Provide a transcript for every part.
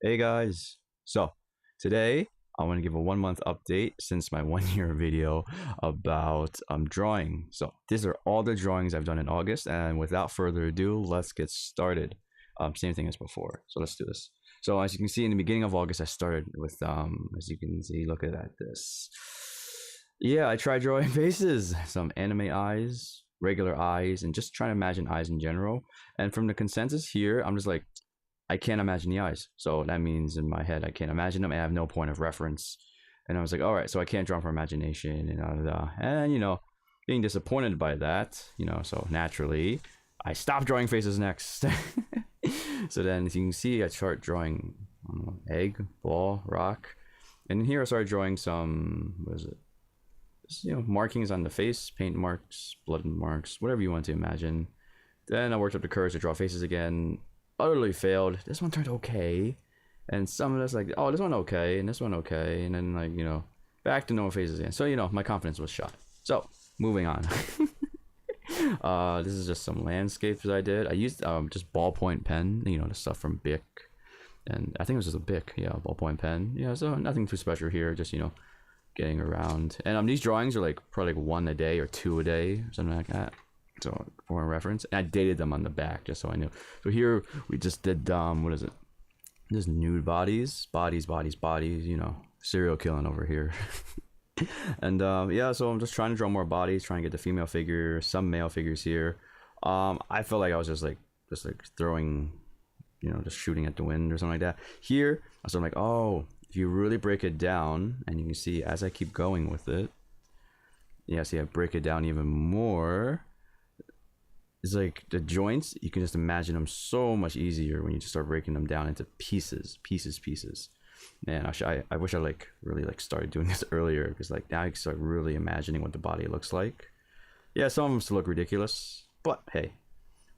Hey guys, so today I want to give a 1 month update since my 1 year video about drawing. So these are all the drawings I've done in August, and without further ado, let's get started. Same thing as before, so let's do this. So as you can see in the beginning of August, I started with as you can see, look at this. Yeah, I tried drawing faces, some anime eyes, regular eyes, and just trying to imagine eyes in general. And from the consensus here, I'm just like, I can't imagine the eyes. So that means in my head, I can't imagine them. I have no point of reference. And I was like, all right, so I can't draw for imagination and being disappointed by that, so naturally, I stopped drawing faces next. So then, as you can see, I start drawing egg, ball, rock, and here I started drawing some. What is it? Just, markings on the face, paint marks, blood marks, whatever you want to imagine. Then I worked up the courage to draw faces again. Utterly failed. This one turned okay, and some of us like, oh, this one okay, and this one okay, and then back to normal faces again. So my confidence was shot. So moving on. This is just some landscapes I did. I used just ballpoint pen, the stuff from Bic, and I think it was just a Bic, yeah, ballpoint pen. Yeah, so nothing too special here. Just getting around. And these drawings are like probably like one a day or two a day, or something like that. So for a reference, and I dated them on the back just so I knew. So here we just did what is it? Just nude bodies, serial killing over here. And yeah, so I'm just trying to draw more bodies, trying to get the female figure, some male figures here. I felt like I was just like throwing, just shooting at the wind or something like that. Here, I was like, oh, if you really break it down, and you can see as I keep going with it, yeah, see I break it down even more. It's like the joints, you can just imagine them so much easier when you just start breaking them down into pieces. Man, I wish I really started doing this earlier, because now I can start really imagining what the body looks like. Yeah, some of them still look ridiculous, but hey,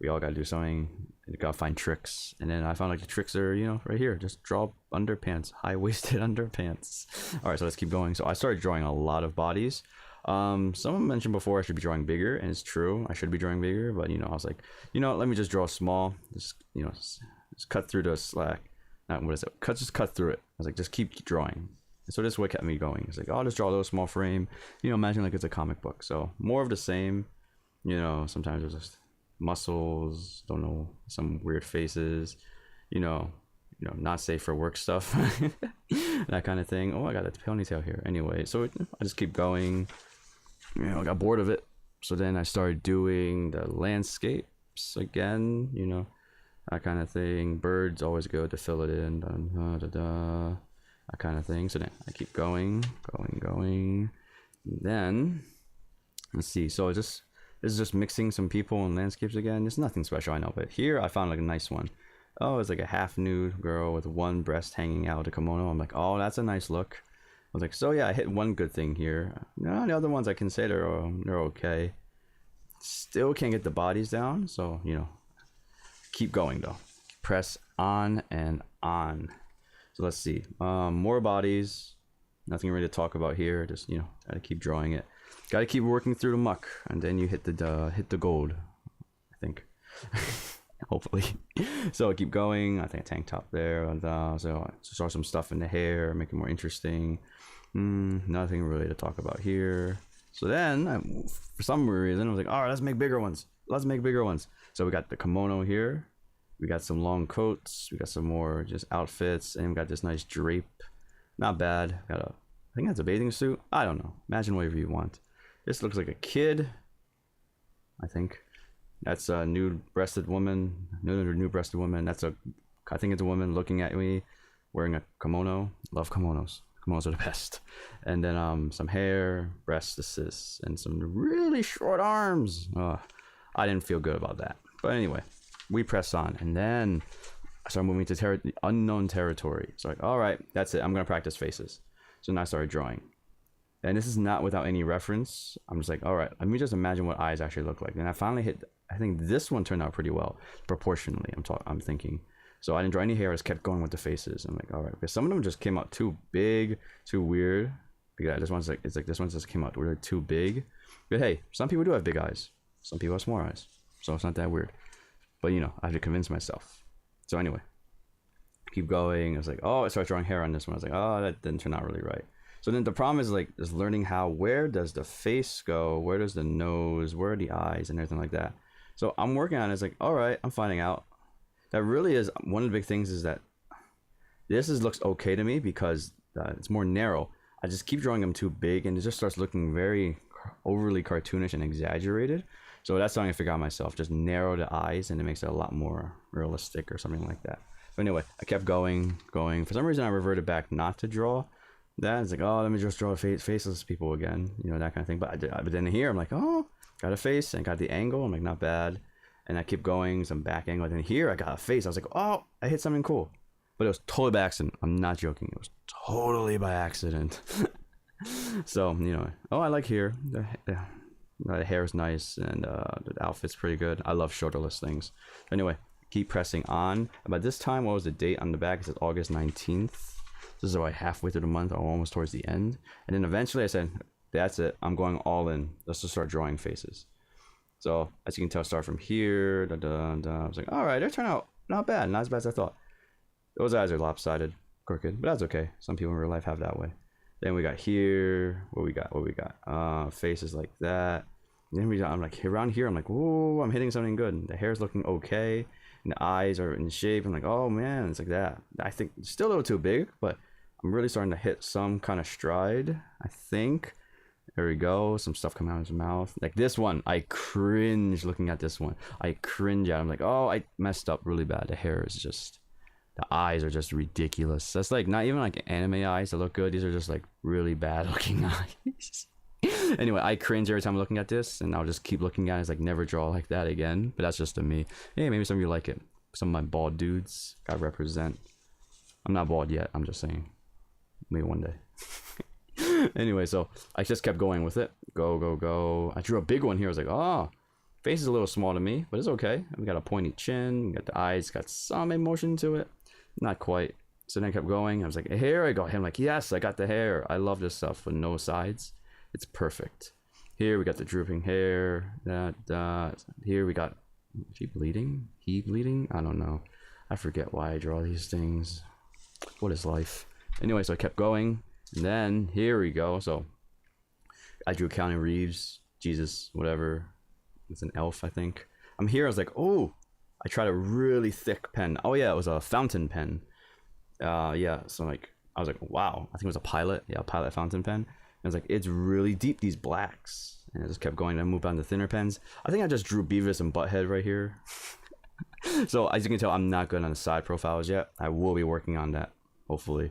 we all gotta do something. You gotta find tricks, and then I found the tricks are right here. Just draw underpants, high-waisted underpants. All right, so let's keep going. So I started drawing a lot of bodies. Someone mentioned before I should be drawing bigger, and it's true, I should be drawing bigger, but I was like, let me just draw small. Just cut through the slack. What is it? Just cut through it. I was like, just keep drawing. And so this is what kept me going. It's like, oh, just draw a little small frame. Imagine like it's a comic book. So more of the same. Sometimes there's just muscles, don't know, some weird faces, not safe for work stuff, that kind of thing. Oh, I got a ponytail here. Anyway, so I just keep going. I got bored of it, so then I started doing the landscapes again. That kind of thing. Birds, always good to fill it in. That kind of thing. So then I keep going. Then let's see. So this is just mixing some people and landscapes again. It's nothing special, I know, but here I found a nice one. Oh, it's like a half nude girl with one breast hanging out of the kimono. I'm like, oh, that's a nice look. I was like, so yeah, I hit one good thing here. No, the other ones I can say they're okay. Still can't get the bodies down, so keep going though. Press on and on. So let's see. More bodies. Nothing really to talk about here. Just gotta keep drawing it. Gotta keep working through the muck, and then you hit the gold, I think. Hopefully. So I keep going. I think a tank top there. So I saw some stuff in the hair, make it more interesting. Nothing really to talk about here. So then, for some reason, I was like, all right, let's make bigger ones. So we got the kimono here. We got some long coats. We got some more just outfits, and we got this nice drape. Not bad. I think that's a bathing suit. I don't know. Imagine whatever you want. This looks like a kid, I think. That's a nude-breasted woman. Nude-breasted woman. I think it's a woman looking at me, wearing a kimono. Love kimonos. Kimonos are the best. And then some hair, breasts, and some really short arms. I didn't feel good about that. But anyway, we press on, and then I started moving to unknown territory. So all right, that's it. I'm gonna practice faces. So now I started drawing. And this is not without any reference. I'm just like, all right, let me just imagine what eyes actually look like. And I finally hit. I think this one turned out pretty well, proportionally. I'm thinking. So I didn't draw any hair. I just kept going with the faces. I'm like, all right, because some of them just came out too big, too weird. Yeah, this one's like this one just came out really too big. But hey, some people do have big eyes. Some people have small eyes, so it's not that weird. But I have to convince myself. So anyway, Keep going. I was like, oh, I started drawing hair on this one. I was like, oh, that didn't turn out really right. So then the problem is like just learning where does the face go, where does the nose, where are the eyes, and everything like that. So I'm working on it. It's like, all right, I'm finding out. That really is one of the big things, is that this looks okay to me because it's more narrow. I just keep drawing them too big, and it just starts looking very overly cartoonish and exaggerated. So that's something I figure out myself. Just narrow the eyes, and it makes it a lot more realistic or something like that. But anyway, I kept going. For some reason, I reverted back not to draw that. It's like, oh, let me just draw faceless people again, you know, that kind of thing. But then here, I'm like, oh, got a face and got the angle. I'm like, not bad. And I keep going, some back angle. And then here, I got a face. I was like, oh, I hit something cool. But it was totally by accident. I'm not joking. It was totally by accident. So, you know, oh, I like here. The hair is nice, and the outfit's pretty good. I love shoulderless things. Anyway, keep pressing on. About this time, what was the date on the back? It says August 19th. This is like halfway through the month, or almost towards the end. And then eventually I said, that's it. I'm going all in. Let's just start drawing faces. So as you can tell, start from here. I was like, all right, they turn out not bad. Not as bad as I thought. Those eyes are lopsided, crooked, but that's okay. Some people in real life have that way. Then we got here. What we got? Faces like that. And then I'm like, around here, I'm like, whoa, I'm hitting something good. The hair's looking okay. And the eyes are in shape. I'm like, oh man, it's like that. I think it's still a little too big, but I'm really starting to hit some kind of stride, I think. There we go. Some stuff coming out of his mouth. Like this one, I cringe looking at this one. I cringe at it. I'm like, oh, I messed up really bad. The hair is just, the eyes are just ridiculous. That's like not even like anime eyes that look good. These are just like really bad looking eyes. Anyway, I cringe every time I'm looking at this, and I'll just keep looking at it. It's like, never draw like that again. But that's just to me. Hey, maybe some of you like it. Some of my bald dudes gotta represent. I'm not bald yet. I'm just saying. Maybe one day. Anyway, so I just kept going with it. Go. I drew a big one here. I was like, oh, face is a little small to me, but it's okay. We got a pointy chin. We got the eyes. Got some emotion to it. Not quite. So then I kept going. I was like, hair. I got him. Like, yes, I got the hair. I love this stuff with no sides. It's perfect. Here we got the drooping hair. Here we got, is he bleeding? He bleeding? I don't know. I forget why I draw these things. What is life? Anyway, so I kept going, and then here we go. So I drew Keanu Reeves, Jesus, whatever. It's an elf, I think. I'm here. I was like, oh, I tried a really thick pen. Oh yeah, it was a fountain pen. Yeah. So like, I was like, wow. I think it was a Pilot. Yeah, a Pilot fountain pen. I was like, it's really deep, these blacks. And I just kept going and moved on to thinner pens. I think I just drew Beavis and Butthead right here. So as you can tell, I'm not good on the side profiles yet. I will be working on that, hopefully.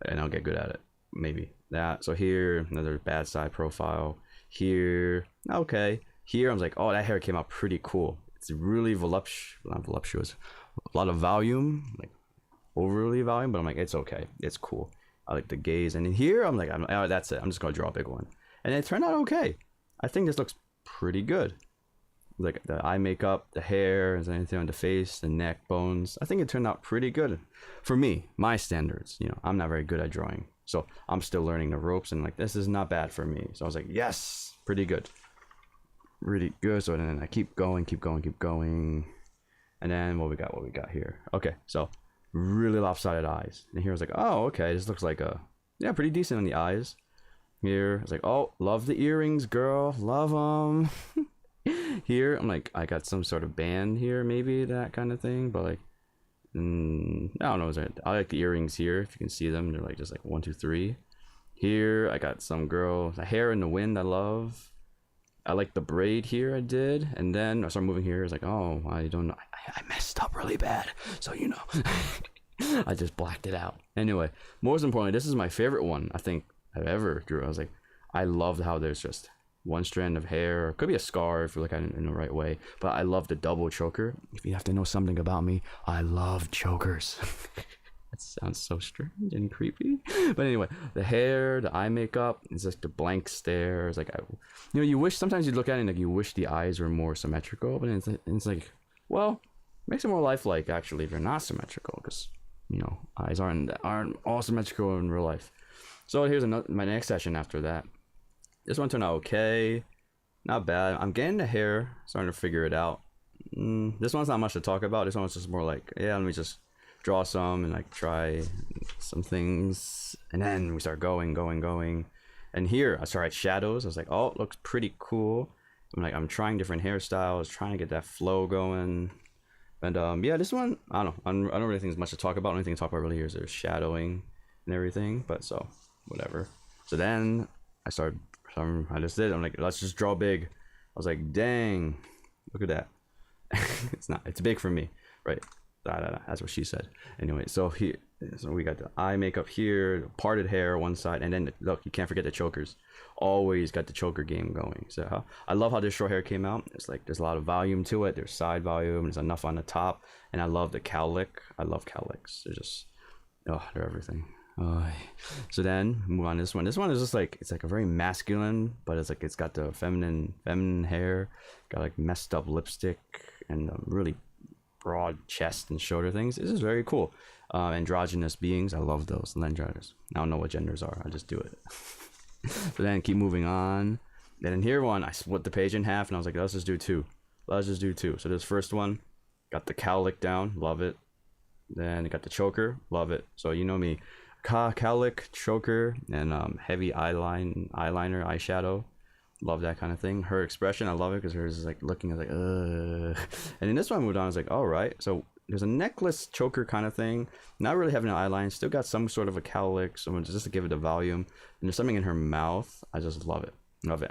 And I'll get good at it, maybe. That. So here, another bad side profile. Here, okay. Here, I was like, oh, that hair came out pretty cool. It's really not voluptuous. A lot of volume, like overly volume, but I'm like, it's okay. It's cool. I like the gaze. And in here, I'm like, oh, that's it. I'm just going to draw a big one. And it turned out okay. I think this looks pretty good. Like the eye makeup, the hair, is anything on the face, the neck, bones. I think it turned out pretty good. For me, my standards, you know, I'm not very good at drawing. So I'm still learning the ropes, and like, this is not bad for me. So I was like, yes, pretty good. Really good. So then I keep going. And then what we got here. Okay, so really lopsided eyes. And here I was like, oh, okay, this looks like pretty decent on the eyes. Here, I was like, oh, love the earrings, girl, love them. Here, I'm like, I got some sort of band here, maybe that kind of thing, but like, I don't know. I like the earrings here. If you can see them, they're like just like 1, 2, 3. Here, I got some girl, the hair in the wind. I love. I like the braid here. I did, and then I started moving here. I was like, oh, I don't know. I messed up really bad, so you know. I just blacked it out. Anyway, most importantly, this is my favorite one I think I've ever drew. I was like, I love how there's just one strand of hair. It could be a scarf if you look at it in the right way, but I love the double choker. If you have to know something about me, I love chokers. That sounds so strange and creepy. But anyway, the hair, the eye makeup, it's like the blank stare. It's like, you wish, sometimes you look at it and like you wish the eyes were more symmetrical, but it's like, well, makes it more lifelike actually if they're not symmetrical, because you know, eyes aren't all symmetrical in real life. So here's my next session after that. This one turned out okay, not bad. I'm getting the hair, starting to figure it out. This one's not much to talk about. This one's just more like, yeah, let me just draw some and like try some things, and then we start going. And here I started shadows. I was like, oh, it looks pretty cool. I'm trying different hairstyles, trying to get that flow going. And yeah, this one, I don't know. I don't really think there's much to talk about. The only thing to talk about really here is there's shadowing and everything. But so, whatever. So then I just did. I'm like, let's just draw big. I was like, dang, look at that. It's big for me, right? That's what she said. Anyway, so we got the eye makeup here, parted hair one side, and then look, you can't forget the chokers. Always got the choker game going. So I love how this short hair came out. It's like there's a lot of volume to it. There's side volume. There's enough on the top, and I love the cowlick. I love cowlicks. They're just they're everything. So then move on to this one. This one is just like, it's like a very masculine, but it's like it's got the feminine hair, got like messed up lipstick and really broad chest and shoulder things. This is very cool. Androgynous beings, I love those. Androgynous. I don't know what genders are. I just do it. So then keep moving on. Then in here one, I split the page in half and I was like, let's just do two. So this first one, got the cowlick down, love it. Then I got the choker, love it. So you know me, cowlick, choker, and heavy eyeliner, eyeshadow. Love that kind of thing. Her expression, I love it because hers is like looking, I was like, ugh. And in this one I moved on, I was like, all right. So there's a necklace choker kind of thing. Not really having an eyeline, still got some sort of a cowlick, so just to give it the volume. And there's something in her mouth. I just love it.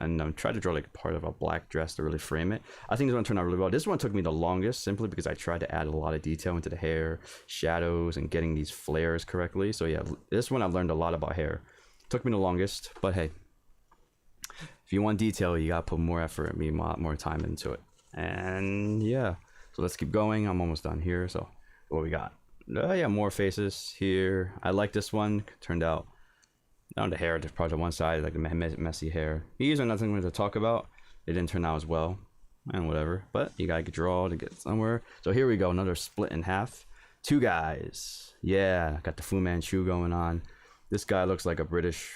And I'm trying to draw like part of a black dress to really frame it. I think this one turned out really well. This one took me the longest simply because I tried to add a lot of detail into the hair, shadows, and getting these flares correctly. So yeah, this one I learned a lot about hair. Took me the longest, but hey, if you want detail, you gotta put more effort and more time into it. And yeah, so let's keep going. I'm almost done here. So what we got? Yeah, more faces here. I like this one. Turned out. On the hair, just part of one side, like the messy hair. These are nothing to talk about. It didn't turn out as well, and whatever. But you gotta draw to get somewhere. So here we go, another split in half. Two guys. Yeah, got the Fu Manchu going on. This guy looks like a British,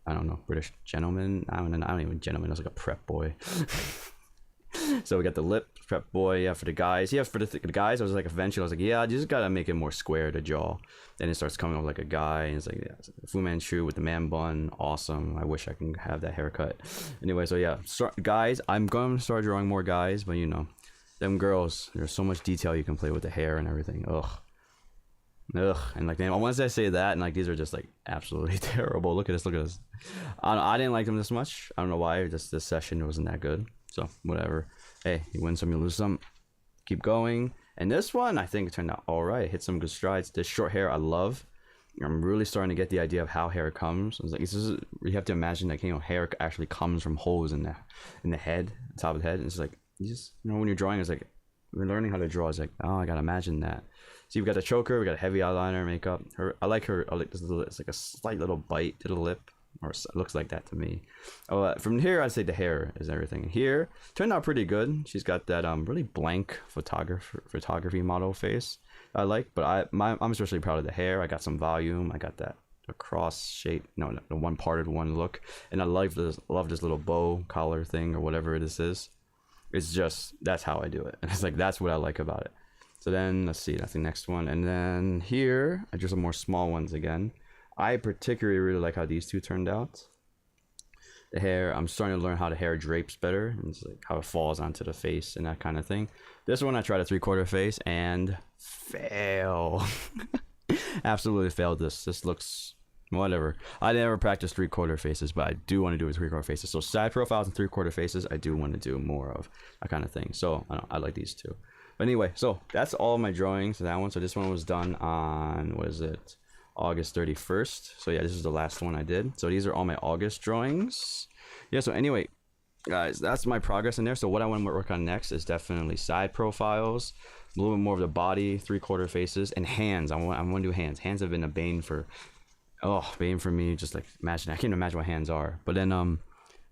I don't know, British gentleman. I don't even gentleman. Looks like a prep boy. So we got the lip prep boy. Yeah, for the guys. Yeah, for the guys, I was like, eventually, I was like, yeah, I just gotta make it more square, the jaw. Then it starts coming up like a guy, and it's like, yeah, it's like Fu Manchu with the man bun. Awesome. I wish I can have that haircut. Anyway, so yeah, guys, I'm gonna start drawing more guys, but you know, them girls, there's so much detail you can play with the hair and everything. Ugh. And like, once I say that, and like, these are just like absolutely terrible. Look at this. I didn't like them this much. I don't know why. Just this session wasn't that good. So whatever. Hey, you win some, you lose some. Keep going. And this one, I think it turned out all right. Hit some good strides. This short hair, I love. I'm really starting to get the idea of how hair comes. It's like, you have to imagine that, you know, hair actually comes from holes in the head, top of the head. And it's like, you just, you know, when you're drawing, it's like, we're learning how to draw. It's like, oh, I gotta imagine that. So you've got the choker, we got a heavy eyeliner, makeup. I like this little, it's like a slight little bite to the lip, or it looks like that to me. From here, I'd say the hair is everything. Here, turned out pretty good. She's got that really blank photography model face I like, but I'm especially proud of the hair. I got some volume. I got that cross shape, no, the one parted one look, and I love this little bow collar thing or whatever this is. It's just, that's how I do it, and it's like, that's what I like about it. So then let's see, that's the next one. And then here I drew some more small ones again. I particularly really like how these two turned out. The hair, I'm starting to learn how the hair drapes better, and it's like how it falls onto the face and that kind of thing. This one I tried a 3/4 face and fail. Absolutely failed this. This looks whatever. I never practiced 3/4 faces, but I do want to do 3/4 faces. So side profiles and 3/4 faces, I do want to do more of that kind of thing. So I like these two. But anyway, so that's all my drawings for that one. So this one was done on, what is it, August 31st. So yeah, this is the last one I did. So these are all my August drawings. Yeah, so anyway, guys, that's my progress in there. So what I want to work on next is definitely side profiles, a little bit more of the body, 3/4 faces, and hands. I want to do hands. Hands have been a bane for me. Just like, imagine, I can't imagine what hands are. But then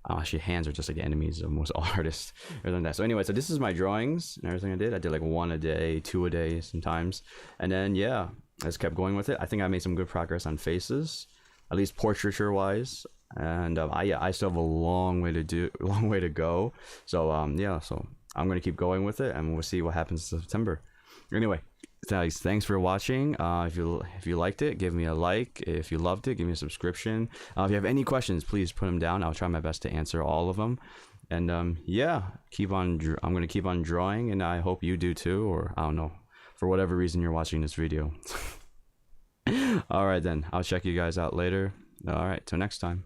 actually, hands are just like the enemies of most artists. Other than that. So anyway, so this is my drawings and everything I did. I did like 1 a day, 2 a day sometimes. And then yeah, I just kept going with it. I think I made some good progress on faces, at least portraiture wise. And I still have a long way to go. So yeah, so I'm gonna keep going with it, and we'll see what happens in September. Anyway, Thanks for watching. If you liked it, give me a like. If you loved it, give me a subscription. If you have any questions, please put them down. I'll try my best to answer all of them. And yeah, I'm gonna keep on drawing, and I hope you do too. Or I don't know, for whatever reason you're watching this video. All right then, I'll check you guys out later. All right, till next time.